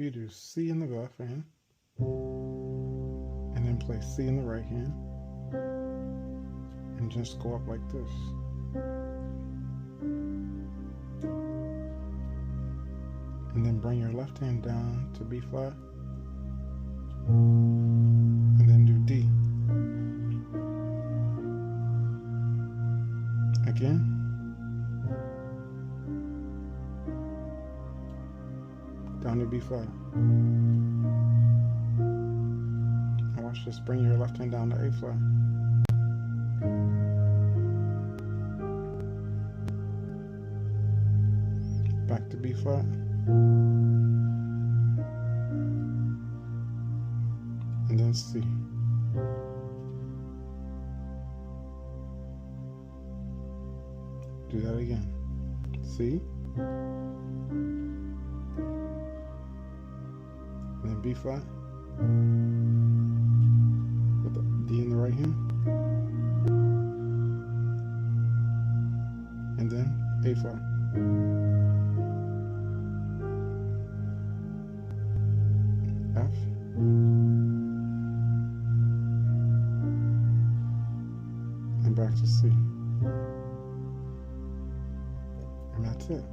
for you to do C in the left hand, and then play C in the right hand, and just go up like this. And then bring your left hand down to B flat, and then do D. Again. Down to B flat. Now watch this, bring your left hand down to A flat. Back to B flat. And then C. Do that again. C. And then B flat. With the D in the right hand. And then A flat. F. And back to C. And that's it.